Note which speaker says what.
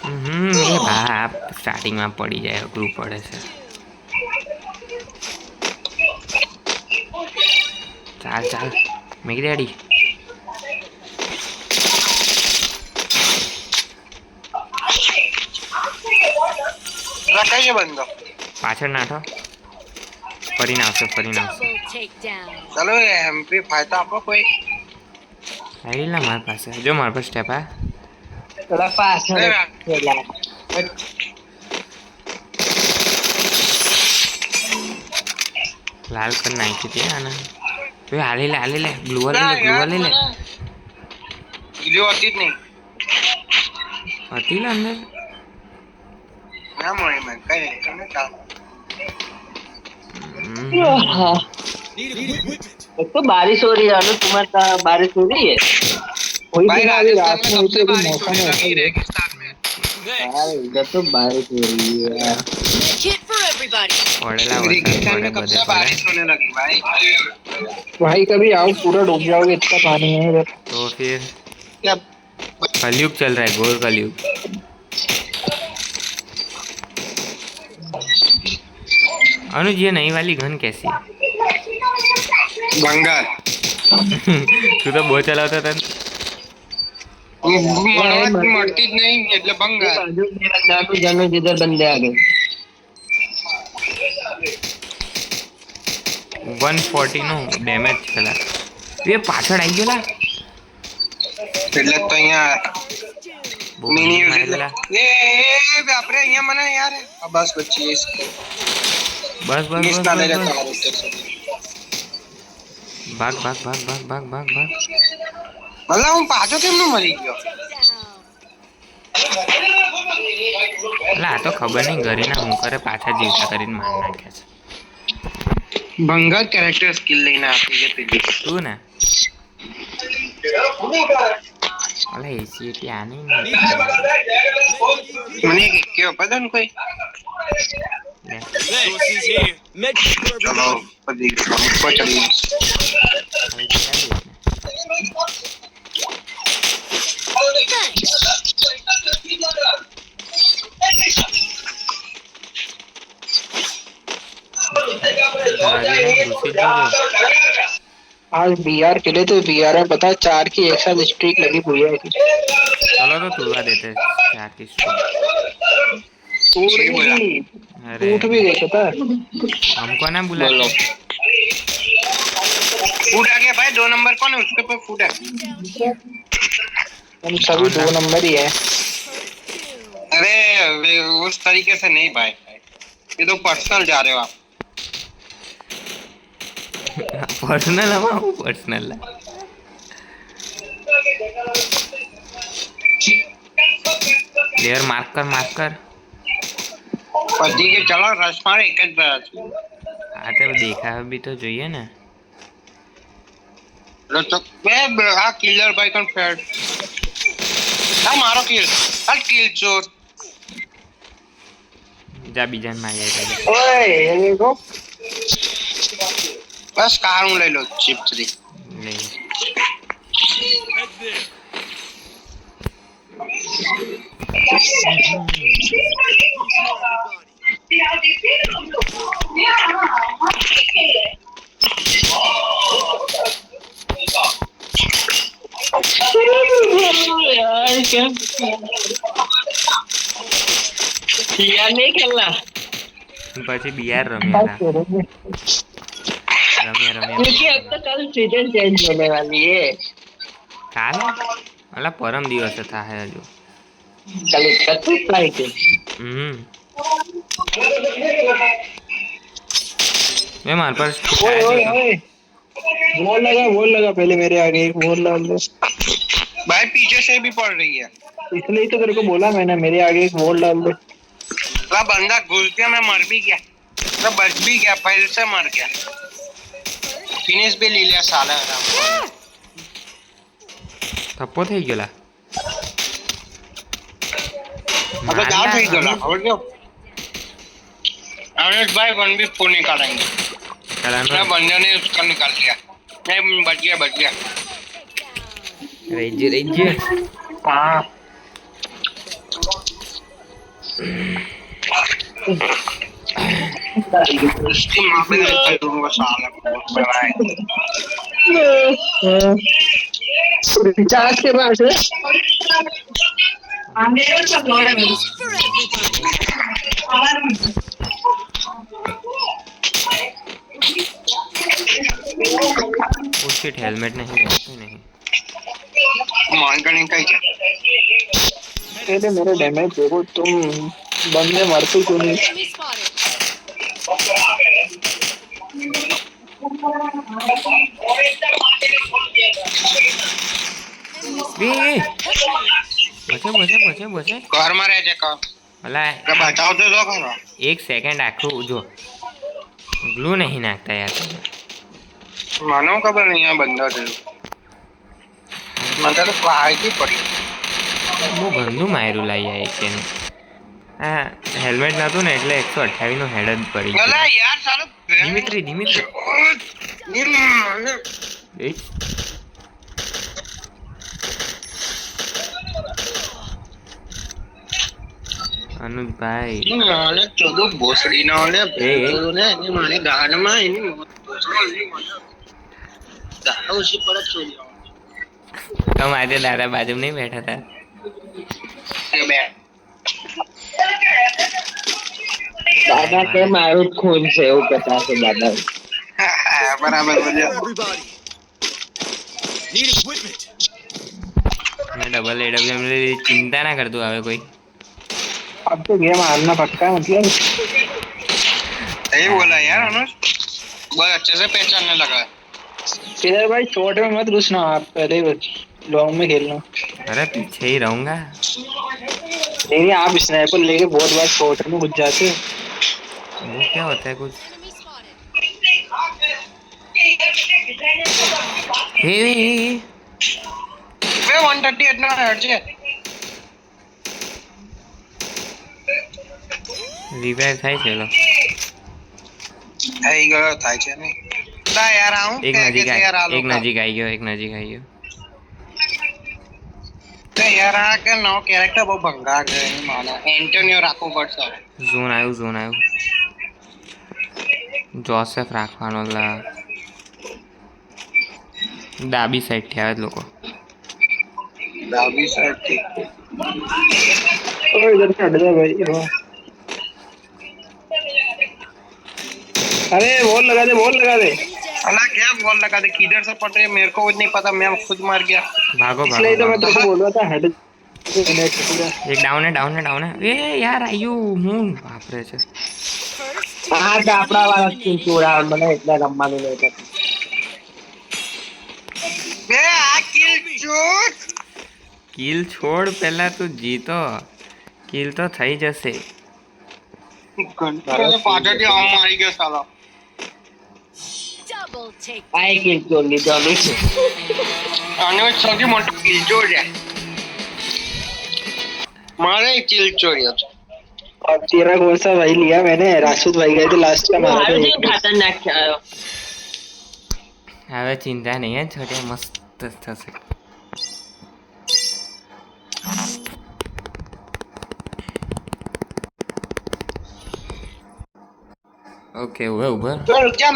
Speaker 1: એ બાપ સ્ટાર્ટિંગમાં પડી જાય અઘરું પડે છે. ચાલ ચાલ મેક રેડી.
Speaker 2: કઈ બંધો
Speaker 1: પાછળ નાઠો ફરીને આવશે ફરીને આવશે.
Speaker 2: ચલો એમપી ફાયદા આપો કોઈ.
Speaker 1: આવી લા મારી પાસે જો મારી પાસે સ્ટેપ આ
Speaker 3: થોડા પાછળ
Speaker 1: લાલ કર નાખી હતી આને. તું હાલી લે ગ્લુઅર લઈ લે ગ્લુઅર લઈ લે.
Speaker 2: ગીલીઓ હતી જ નહીં.
Speaker 1: હતી લે અંદર
Speaker 2: ના મળી મેં કઈ નહીં તમને ચાલ.
Speaker 3: एक तो बारिश हो रही है ना तुम्हारे बारिश हो रही है कोई
Speaker 2: भाई
Speaker 3: भी अभी रात
Speaker 2: राजस्थान में
Speaker 3: में
Speaker 2: सबसे
Speaker 3: होती है
Speaker 2: बारिश
Speaker 3: मौसम
Speaker 2: होने
Speaker 3: ऐसा
Speaker 2: लगी
Speaker 3: ही है
Speaker 2: रेगिस्तान में.
Speaker 3: यार इधर तो बारिश हो रही है यार
Speaker 1: પડેલા
Speaker 2: रेगिस्तान
Speaker 1: વરસાદ
Speaker 2: में कब
Speaker 1: પડે
Speaker 2: से
Speaker 1: બધે
Speaker 2: बारिश
Speaker 1: પડે.
Speaker 2: होने लगी भाई.
Speaker 3: भाई कभी आओ पूरा डूब जाओगे इतना पानी है इधर
Speaker 1: तो फिर
Speaker 2: क्या
Speaker 1: कलयुग चल रहा है घोर कलयुग. अनुज ये नई वाली गन कैसी है?
Speaker 2: बंगाल
Speaker 1: तू तो बहुत चलाता था.
Speaker 2: મળતી જ નહીં એટલે બંગાળ.
Speaker 3: बाजू में बंदा तो जानो जिधर बंदे आ गए
Speaker 1: 140 નું ડેમેજ થયેલા. એ પાછળ આવી ગયેલા
Speaker 2: એટલે તો અહીંયા
Speaker 1: બહુ
Speaker 2: મિની
Speaker 1: મારી
Speaker 2: એટલે
Speaker 1: ગયેલા.
Speaker 2: આપણે અહીંયા મને યાર આ બસ બચી
Speaker 1: બસ બસ
Speaker 2: મિસ
Speaker 1: બસ
Speaker 2: ના લઈ
Speaker 1: બસ,
Speaker 2: જતા
Speaker 1: બસ. ભાગ ભાગ ભાગ ભાગ ભાગ ભાગ ભાગ.
Speaker 2: ભલા હું પાછો કેમ નો મરી ગયો.
Speaker 1: એટલે આ તો ખબર નહીં ઘરેના હું કરે પાછા જીવતા કરીને માર નાખે છે.
Speaker 2: બંગાળ કેરેક્ટર સ્કિલ લઈને આપી છે પેલી
Speaker 1: તું ને અલે એસી આ નહીં ને.
Speaker 2: મને કેવો પતા ને કોઈ.
Speaker 1: લે.
Speaker 2: ચલો પડી ઉપર ચડી
Speaker 1: હવે જીતા દઈશ ને. ગાડીમાં ઘૂસી જ ગયો.
Speaker 3: आज बीआर के लिए तो बीआर में पता है 4 की एक साथ स्ट्रीक लगी हुई है
Speaker 1: चलो तो तुलवा देते हैं चार की स्ट्रीक.
Speaker 3: टूट
Speaker 2: सही बोला.
Speaker 3: भी
Speaker 1: अरे
Speaker 3: टूट भी गई पता है
Speaker 1: हमको ना बुला.
Speaker 2: बोलो. फूट आ गया भाई 2 नंबर कौन है उसके ऊपर फूट है.
Speaker 3: हम सभी 2 नंबर ही है
Speaker 2: अरे उस तरीके से नहीं भाई ये तो पर्सनल जा रहे हो आप.
Speaker 1: पर्सनल हमारा पर्सनल प्लेयर मार्क कर.
Speaker 2: पति के चलो रश मारे एक જ બાર
Speaker 1: हाँ तो देखा भी तो જોઈએ ને.
Speaker 2: તો બે આ કિલર ભાઈ કોણ ફેડ આ મારો કિલ આ કિલ ચોર
Speaker 1: जा બીજાને મારી જાય.
Speaker 3: ओए ये देखो
Speaker 2: બસ કાર હું લઈ લો ચિપ 3
Speaker 1: नहीं
Speaker 3: यार क्या यार नहीं खेलना
Speaker 1: પછી બીઆર રમ્યા
Speaker 3: क्योंकि अब तो कल सीजन चेंज होने वाली है
Speaker 1: કાલે અલા પરમ દિવસે થાય હજુ.
Speaker 3: कल 31 तारीख है
Speaker 1: मैं मार पर
Speaker 3: ओए ओए ओए वॉल लगा पहले मेरे आगे एक वॉल डाल दो
Speaker 2: भाई पीछे से भी पड़ रही है
Speaker 3: इसलिए ही तो तेरे को बोला मैंने मेरे आगे एक वॉल डाल दो
Speaker 2: वो बंदा घुस गया मैं मर भी गया तो बच भी गया पहले से मर गया फिनिश भी ले लिया साला
Speaker 1: થપ્પો થઈ ગયેલા.
Speaker 2: अब क्या થઈ ગયો ખબર જો अवनेश भाई 1v4 निकालेंगे मैं बंदे ने उसका निकाल लिया मैं बच गया
Speaker 1: रेंज
Speaker 3: हाँ
Speaker 2: उसकी माँ भी नहीं कर दूंगा साला बहुत बड़ा है
Speaker 3: रिचार्ज के पास है
Speaker 1: ओ शिट हेलमेट नहीं है कोई नहीं
Speaker 2: मान करने का ही क्या
Speaker 3: पहले मेरे डैमेज देखो तुम बंदे मरते क्यों नहीं
Speaker 4: Enemy spotted. Enemy
Speaker 1: ए
Speaker 4: spotted.
Speaker 1: બચે બચે બચે બચે
Speaker 2: घर में रह जाए का
Speaker 1: ભલા
Speaker 2: बचाओ तो दो करो
Speaker 1: એક સેકન્ડ આખું જો ગ્લू નહીં નાખતા યાર તમે.
Speaker 2: मानो खबर नहीं है बंदा थे मतलब तो पहाड़ की पड़ी
Speaker 1: બહુ ગંદુ માર્યું લાઈ આ એકેનું. હા હેલ્મેટ નહોતું ને એટલે 128 નું હેડ જ પડી ગયું.
Speaker 2: गला यार साला
Speaker 1: દિમિત્રી દિમિત્રી એ અનુજભાઈ
Speaker 2: નાને ચોદો ભોસડી ના ઓલે
Speaker 1: એ.
Speaker 2: ભોસડો ને એની મારી ગાડમાં એની ભોસડો એની મને દાડા ઉસી પર જ ચોરી
Speaker 1: તમે આજે દાદા બાજુ નહીં બેઠા હતા
Speaker 2: એ બે
Speaker 3: દાદા કે મારું જ ખૂન છે એવું કહેતા છે દાદા
Speaker 2: બરાબર બોલ્યો
Speaker 5: Everybody. Need equipment.
Speaker 1: મેં ડબલ એડબ્લ્યુએમ લીધી ચિંતા ના કરતું હવે કોઈ
Speaker 3: अब तो गेम हारना पक्का मतलब
Speaker 2: सही बोला यार अनुज बहुत अच्छे से पहचानने लगा है
Speaker 3: किधर भाई छोटे में मत घुसना आप पहले लॉन्ग में खेलना
Speaker 1: अरे पीछे ही रहूंगा
Speaker 3: नहीं आप स्नाइपर लेके बहुत बार छोटे में घुस जाते हो
Speaker 1: वो क्या होता है कुछ
Speaker 4: Enemy spotted.
Speaker 1: ए
Speaker 2: वे 138 નો હેડ છે
Speaker 1: રિવાઇવ થાય છે લો
Speaker 2: થઈ ગયો થાય છે ને લા यार आऊं
Speaker 1: એક
Speaker 2: કે
Speaker 1: નજીક
Speaker 2: કે यार
Speaker 1: એક નજીક આવી ગયો એક નજીક આવી ગયો
Speaker 2: તે यार આ કે નો કેરેક્ટર બહુ ભંગાર છે એની માને એન્ટોનિયો રાખવું પડશે
Speaker 1: ઝોન આવ્યું જોસેફ રાખવાનો લા ડાબી સાઈડ થી આવે લોકો
Speaker 2: ડાબી સાઈડ થી
Speaker 3: तो इधर से हट जा भाई हाँ। अरे वॉल लगा दे
Speaker 2: अला क्या बोल लगा दे किधर से पड़ रही है मेरे को कुछ नहीं पता मैं खुद मर गया
Speaker 1: भागो
Speaker 3: इसलिए तो मैं
Speaker 1: भागो
Speaker 3: तेरे को बोल रहा था हेड
Speaker 1: એક ડાઉન હે એ યાર આયુ હું બાપરે છે
Speaker 4: First
Speaker 3: हाँ आपड़ा वाला चूड़ा मैंने इतना लंबा नहीं लेता
Speaker 2: बे आ किल चूत
Speaker 1: કિલ છોડ પહેલા તું જીતો કિલ તો થઈ જશે
Speaker 2: ઘંટા પાછળથી આમ મારી ગયો સાલો
Speaker 4: double take.
Speaker 3: आए कि तो लीधो नहीं છે
Speaker 2: આનો સૌથી મોટો કિલ ચોર છે મારે કિલ ચોર્યો છે
Speaker 3: और तेरा कौन सा भाई लिया मैंने राशिद भाई गए थे लास्ट का मारा था खतरनाक आयो
Speaker 1: હવે ચિંતા નહીં હે છોટે મસ્ત થશે ઓકે ઉભર
Speaker 2: चल क्या